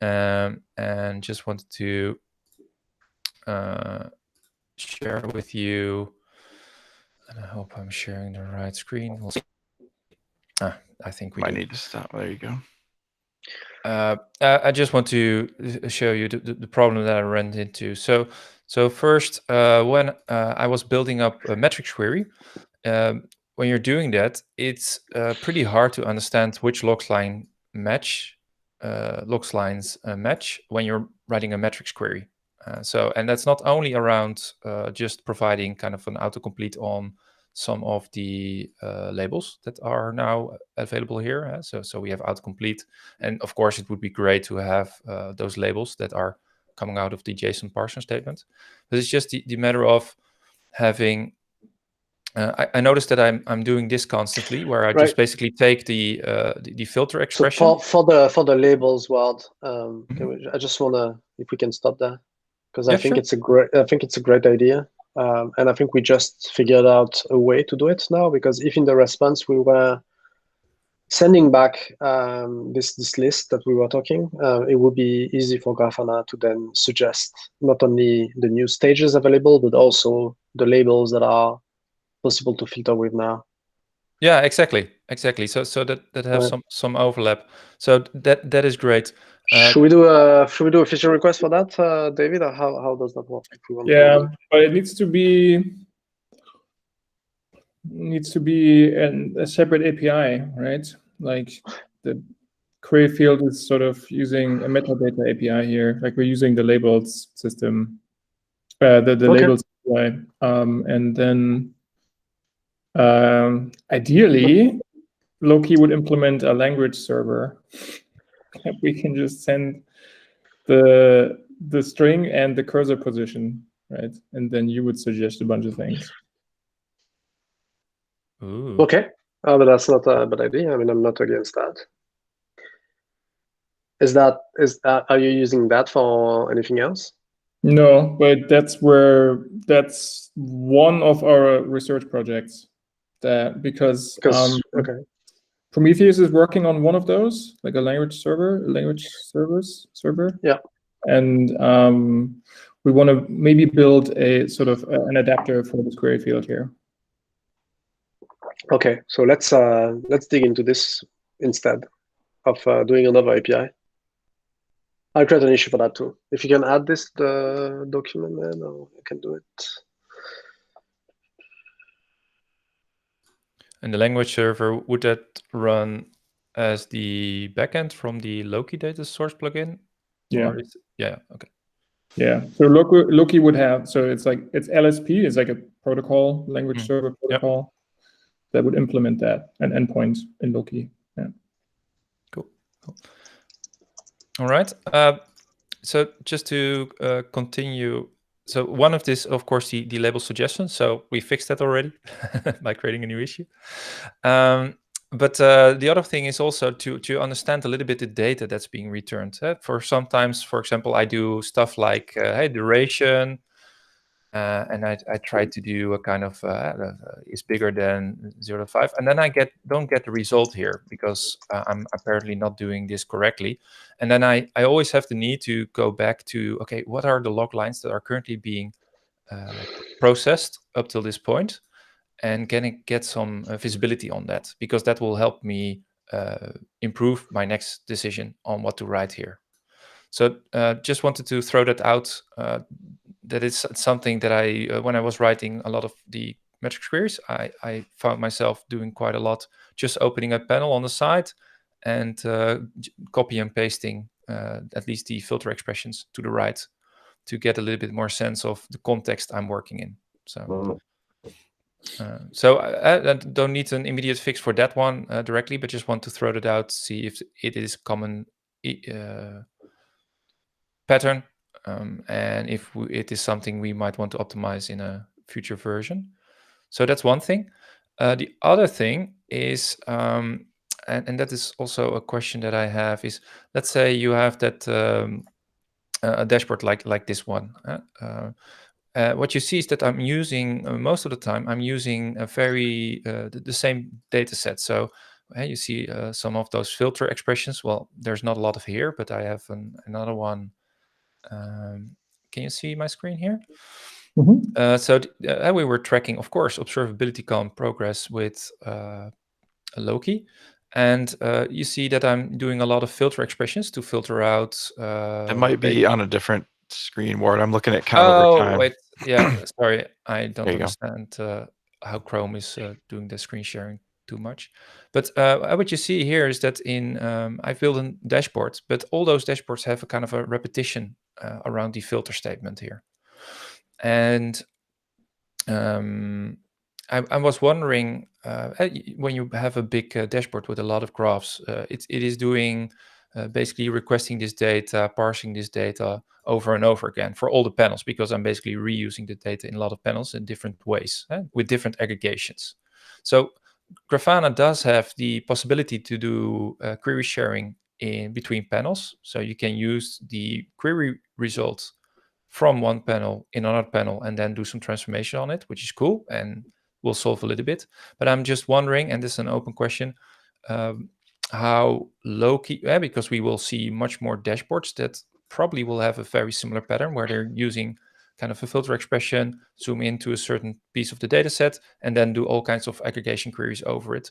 and just wanted to share with you. And I hope I'm sharing the right screen. We'll see. I think we might need to stop. There you go. I just want to show you the problem that I ran into. So first, when I was building up a metrics query, when you're doing that, it's pretty hard to understand which logs lines match when you're writing a metrics query. And that's not only around just providing kind of an autocomplete on some of the labels that are now available here. So we have autocomplete, and of course it would be great to have those labels that are coming out of the JSON parser statement. But it's just the matter of having. I noticed that I'm doing this constantly, where I just basically take the filter expression. So for the labels, Ward, I just wanna, if we can stop there, because I think it's a great idea. And I think we just figured out a way to do it now, because if in the response we were sending back this list that we were talking, it would be easy for Grafana to then suggest not only the new stages available, but also the labels that are possible to filter with now. Yeah, exactly. So that has some overlap. So that is great. Should we do a feature request for that, David, or how does that work? If we want but it needs to be a separate API, right? Like the query field is sort of using a metadata API here, like we're using the labels system, the labels API, and then ideally Loki would implement a language server. We can just send the string and the cursor position, right? And then you would suggest a bunch of things. Ooh. Okay, but that's not a bad idea. I mean, I'm not against that. Are you using that for anything else? No, but that's one of our research projects. Because Prometheus is working on one of those, like a language server. Yeah. And we want to maybe build a sort of an adapter for this query field here. Okay, so let's dig into this instead of doing another API. I'll create an issue for that too. If you can add this to the document, then I can do it. And the language server, would that run as the backend from the Loki data source plugin? Yeah. Okay. Yeah. So Loki would have, so it's LSP, it's like a protocol, language server protocol that would implement that, an endpoint in Loki. Yeah. Cool. All right. So just to continue, so one of this, of course, the label suggestion. So we fixed that already by creating a new issue. But the other thing is also to understand a little bit the data that's being returned. Sometimes, for example, I do stuff like hey, duration, and I try to do a kind of is bigger than 0.5, and then I don't get the result here because I'm apparently not doing this correctly. And then I always have the need to go back to, okay, what are the log lines that are currently being processed up till this point, and get some visibility on that, because that will help me improve my next decision on what to write here. So just wanted to throw that out. That is something that I, when I was writing a lot of the metrics queries, I found myself doing quite a lot, just opening a panel on the side and copy and pasting at least the filter expressions to the right to get a little bit more sense of the context I'm working in. So I don't need an immediate fix for that one directly, but just want to throw that out, see if it is common pattern, and if it is something we might want to optimize in a future version. So that's one thing. The other thing is, and that is also a question that I have, is let's say you have that a dashboard like this one. What you see is that I'm using most of the time I'm using a very the same data set. So you see some of those filter expressions. Well, there's not a lot of here, but I have another one. Can you see my screen here? So we were tracking, of course, observability column progress with Loki. And you see that I'm doing a lot of filter expressions to filter out. It might be on a different screen, Ward. I'm looking at count over time. Wait. Yeah, sorry. I don't There you go. understand how Chrome is doing the screen sharing too much. But what you see here is that I've built a dashboard, but all those dashboards have a kind of a repetition around the filter statement here. And I was wondering, when you have a big dashboard with a lot of graphs, it is doing basically requesting this data, parsing this data over and over again for all the panels, because I'm basically reusing the data in a lot of panels in different ways with different aggregations. So Grafana does have the possibility to do query sharing in between panels. So you can use the query result from one panel in another panel and then do some transformation on it, which is cool and will solve a little bit. But I'm just wondering, and this is an open question, how Loki, because we will see much more dashboards that probably will have a very similar pattern where they're using kind of a filter expression, zoom into a certain piece of the data set, and then do all kinds of aggregation queries over it.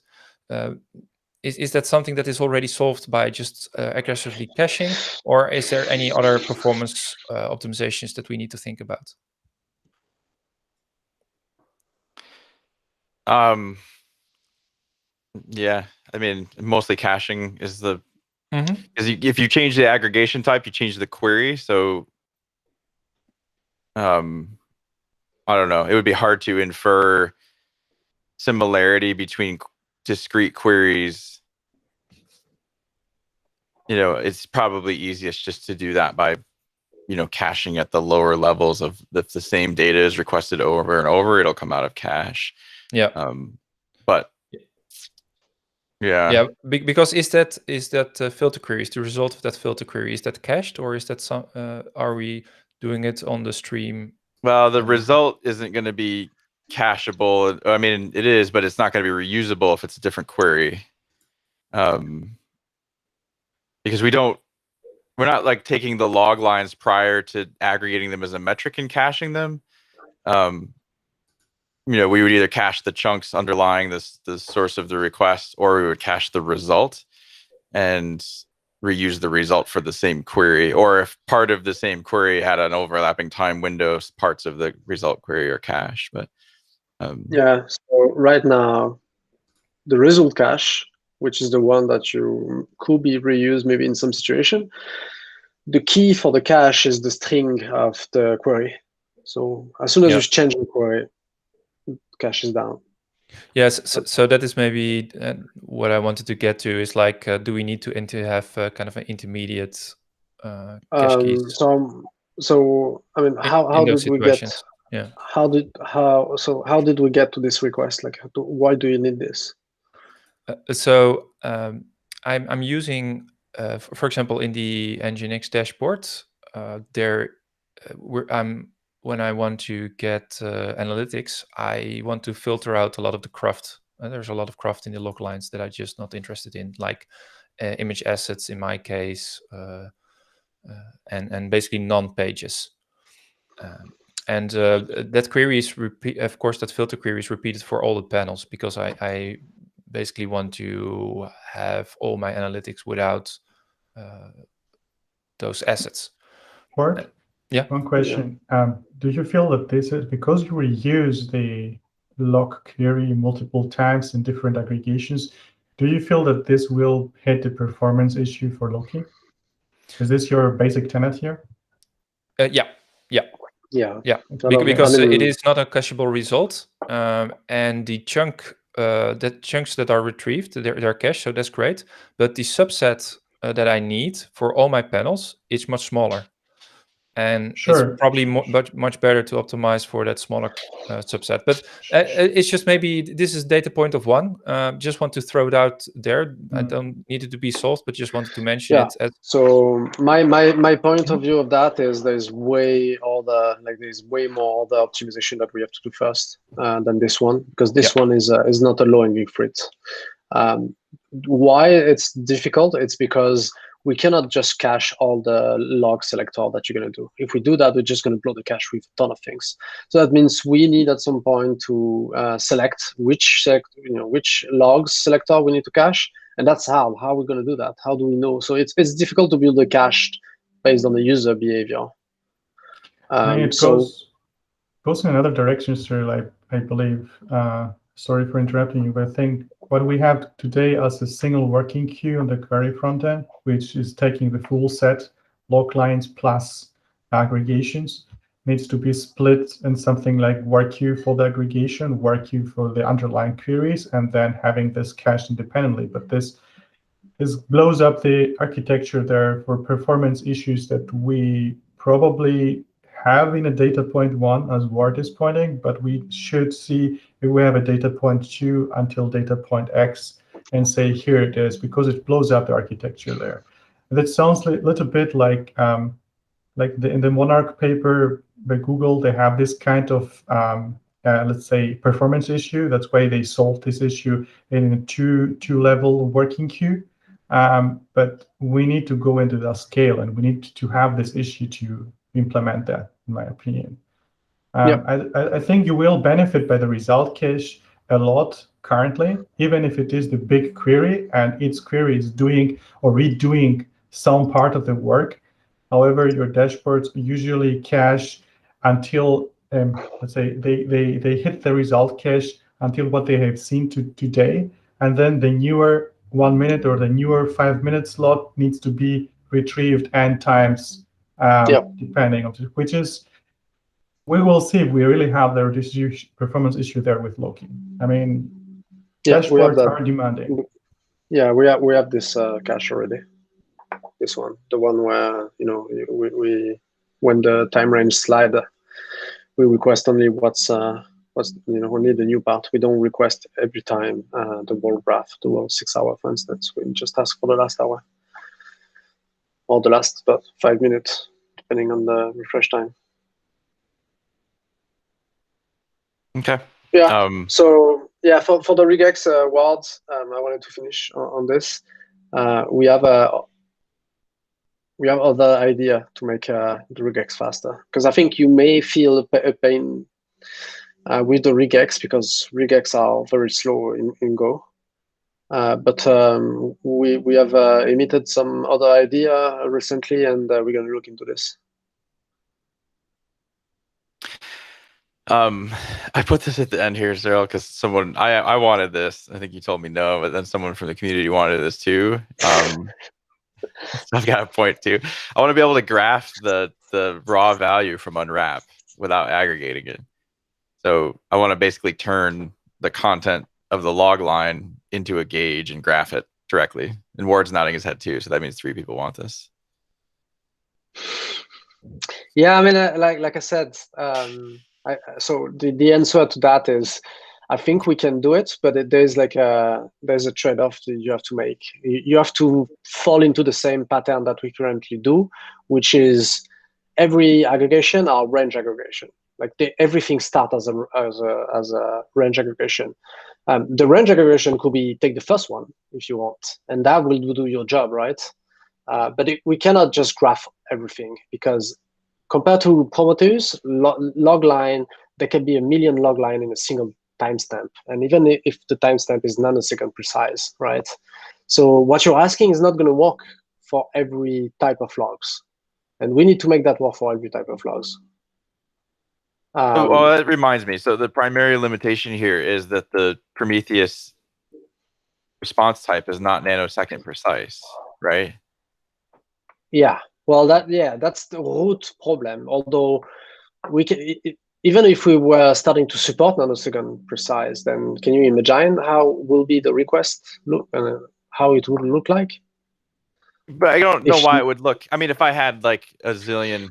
Is that something that is already solved by just aggressively caching, or is there any other performance optimizations that we need to think about? Yeah, I mean, mostly caching is the because if you change the aggregation type, you change the query. So, I don't know. It would be hard to infer similarity between discrete queries. It's probably easiest just to do that by, caching at the lower levels of if the same data is requested over and over, it'll come out of cache. Yeah. But yeah, because is that filter query, is the result of that filter query, is that cached, or is that some? Are we doing it on the stream? Well, the result isn't going to be cacheable. I mean, it is, but it's not going to be reusable if it's a different query. Because we're not like taking the log lines prior to aggregating them as a metric and caching them. We would either cache the chunks underlying the source of the request, or we would cache the result and reuse the result for the same query. Or if part of the same query had an overlapping time window, parts of the result query are cached. But yeah, so right now, the result cache, which is the one that you could be reused maybe in some situation, the key for the cache is the string of the query. So as soon as you change the query, cache is down. Yes, so that is maybe what I wanted to get to is like, do we need to have kind of an intermediate cache keys? So I mean, how did we get? Yeah. How did we get to this request? Like, why do you need this? So I'm using, for example, in the Nginx dashboard, when I want to get analytics, I want to filter out a lot of the cruft. There's a lot of cruft in the log lines that I'm just not interested in, like image assets in my case, and basically non-pages. And that query is of course, that filter query is repeated for all the panels, because I basically want to have all my analytics without those assets. Yeah. One question. Do you feel that this is because you reuse the log query multiple times in different aggregations? Do you feel that this will hit the performance issue for Loki? Is this your basic tenet here? Yeah. Because it is not a cacheable result, and the chunks that are retrieved, they're cached, so that's great. But the subset that I need for all my panels is much smaller. and Sure. it's probably much better to optimize for that smaller subset. But it's just maybe this is data point of one. Just want to throw it out there. I don't need it to be solved, but just wanted to mention it. So my point of view of that is there's way more other optimization that we have to do first than this one, because this one is not a low hanging fruit. Why it's difficult? It's because we cannot just cache all the log selector that you're going to do. If we do that, we're just going to blow the cache with a ton of things. So that means we need at some point to select which logs selector we need to cache, and that's how we're going to do that. How do we know? So it's difficult to build a cache based on the user behavior. It goes in another direction, sir. I believe. Sorry for interrupting you, but I think what we have today as a single working queue on the query frontend, which is taking the full set, log lines plus aggregations, needs to be split in something like work queue for the aggregation, work queue for the underlying queries, and then having this cached independently. But this blows up the architecture there for performance issues that we probably have in a data point 1, as Ward is pointing, but we should see if we have a data point 2 until data point X and say, here it is, because it blows up the architecture there. And that sounds a little bit like in the Monarch paper by Google, they have this kind of, let's say, performance issue. That's why they solved this issue in a two-level working queue. But we need to go into the scale, and we need to have this issue to implement that, in my opinion. I think you will benefit by the result cache a lot currently, even if it is the big query and its query is doing or redoing some part of the work. However, your dashboards usually cache until, let's say, they hit the result cache until what they have seen today, and then the newer 1 minute or the newer 5 minute slot needs to be retrieved n times, depending on which is, we will see if we really have the performance issue there with Loki. I mean, dashboards are demanding. Yeah, we have this cache already. This one, the one where we when the time range slide, we request only what's only the new part. We don't request every time the whole graph, the whole 6 hour, for instance. We just ask for the last hour or the last 5 minutes, depending on the refresh time. Okay. Yeah. So yeah, for the regex wards, I wanted to finish on this. We have other idea to make the regex faster, because I think you may feel a pain with the regex, because regex are very slow in Go. But we have emitted some other idea recently, and we're going to look into this. I put this at the end here, Cyril, because someone I wanted this. I think you told me no, but then someone from the community wanted this too. So I've got a point too. I want to be able to graph the raw value from unwrap without aggregating it. So I want to basically turn the content of the log line into a gauge and graph it directly. And Ward's nodding his head too, so that means 3 people want this. Yeah, I mean, like I said, so the answer to that is, I think we can do it, but there's a trade-off that you have to make. You have to fall into the same pattern that we currently do, which is every aggregation are range aggregation. Like everything starts as a range aggregation. The range aggregation could be take the first one if you want, and that will do your job, right? But we cannot just graph everything, because compared to Prometheus, log line, there can be 1 million log line in a single timestamp, and even if the timestamp is nanosecond precise, right? So what you're asking is not going to work for every type of logs, and we need to make that work for every type of logs. That reminds me. So the primary limitation here is that the Prometheus response type is not nanosecond precise, right? Yeah. Well, that's the root problem. Although we can, even if we were starting to support nanosecond precise, then can you imagine how will be the request look, how it would look like? But I don't know why it would look. I mean, if I had like a zillion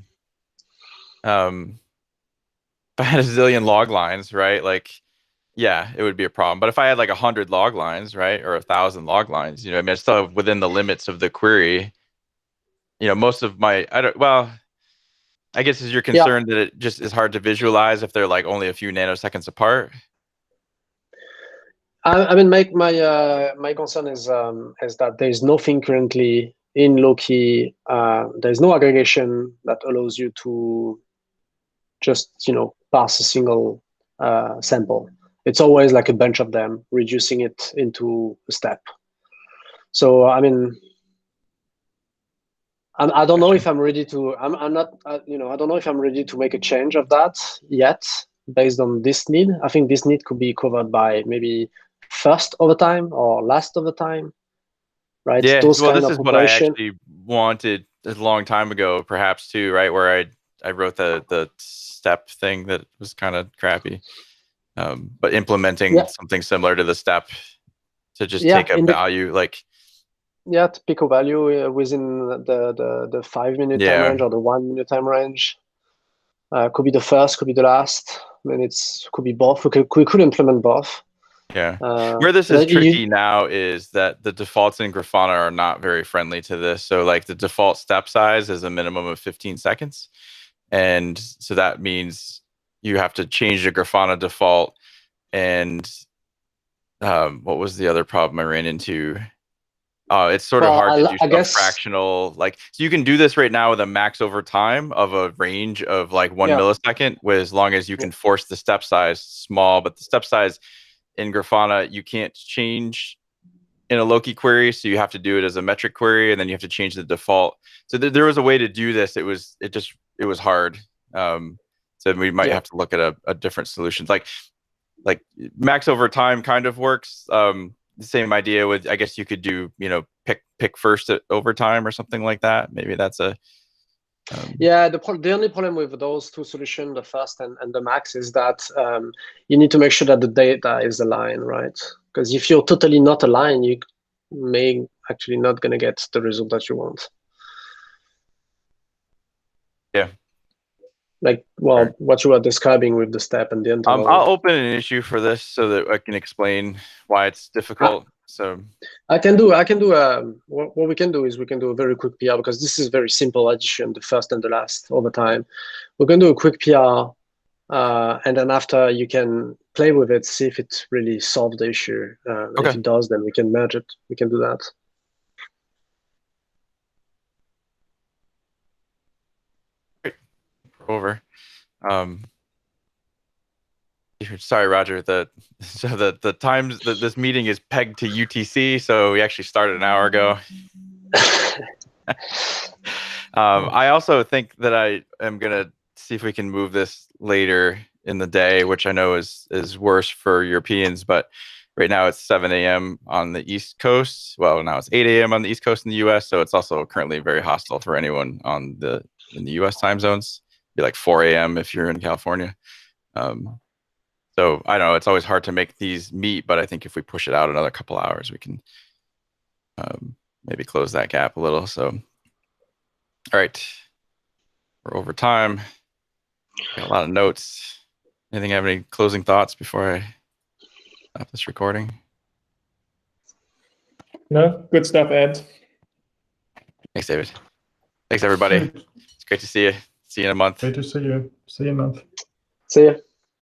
if I had a zillion log lines, right? Like, yeah, it would be a problem. But if I had like 100 log lines, right, or 1,000 log lines, I mean, it's still within the limits of the query. Most of my, I guess is your concern that it just is hard to visualize if they're like only a few nanoseconds apart? I mean, my concern is that there is nothing currently in Loki. There is no aggregation that allows you to just parse a single sample. It's always like a bunch of them, reducing it into a step. So I mean, I don't know if I'm ready to. I'm not. I don't know if I'm ready to make a change of that yet, based on this need. I think this need could be covered by maybe first over time or last over time, right? Yeah. Those Well, kind this of is what I operation. actually wanted a long time ago, perhaps too, right? Where I wrote the step thing that was kind of crappy, but implementing something similar to the step to just take a value like. Yeah, to pick a value within the 5-minute time range or the 1-minute time range. Could be the first, could be the last. I mean, could be both. We could implement both. Yeah. Where this is tricky now is that the defaults in Grafana are not very friendly to this. So like the default step size is a minimum of 15 seconds. And so that means you have to change the Grafana default. And what was the other problem I ran into? It's sort of hard to do fractional, so you can do this right now with a max over time of a range of like 1 millisecond, as long as you can force the step size small, but the step size in Grafana, you can't change in a Loki query. So you have to do it as a metric query, and then you have to change the default. So there was a way to do this. It was hard. So we might have to look at a different solution. Like max over time kind of works. The same idea with, I guess you could do, pick first at overtime or something like that. Maybe that's a. The only problem with those two solutions, the first and the max, is that you need to make sure that the data is aligned, right? Because if you're totally not aligned, you may actually not going to get the result that you want. Yeah. Like, what you were describing with the step and the interval. I'll open an issue for this so that I can explain why it's difficult. So I can do what we can do is we can do a very quick PR, because this is very simple addition, the first and the last over time. We can do a quick PR, and then after you can play with it, see if it really solves the issue. If it does, then we can merge it. We can do that. Over. Sorry, Roger. The times that this meeting is pegged to UTC, so we actually started an hour ago. I also think that I am gonna see if we can move this later in the day, which I know is worse for Europeans, but right now it's 7 a.m. on the East Coast. Well, now it's 8 a.m. on the East Coast in the U.S., so it's also currently very hostile for anyone in the U.S. time zones. Be like 4 a.m. if you're in California. So I don't know, it's always hard to make these meet, but I think if we push it out another couple hours, we can maybe close that gap a little. So, all right, we're over time. Got a lot of notes. Anything have any closing thoughts before I stop this recording? No, good stuff, Ed. Thanks, David. Thanks, everybody. It's great to see you. See you in a month. Great to see you. See you in a month. See you.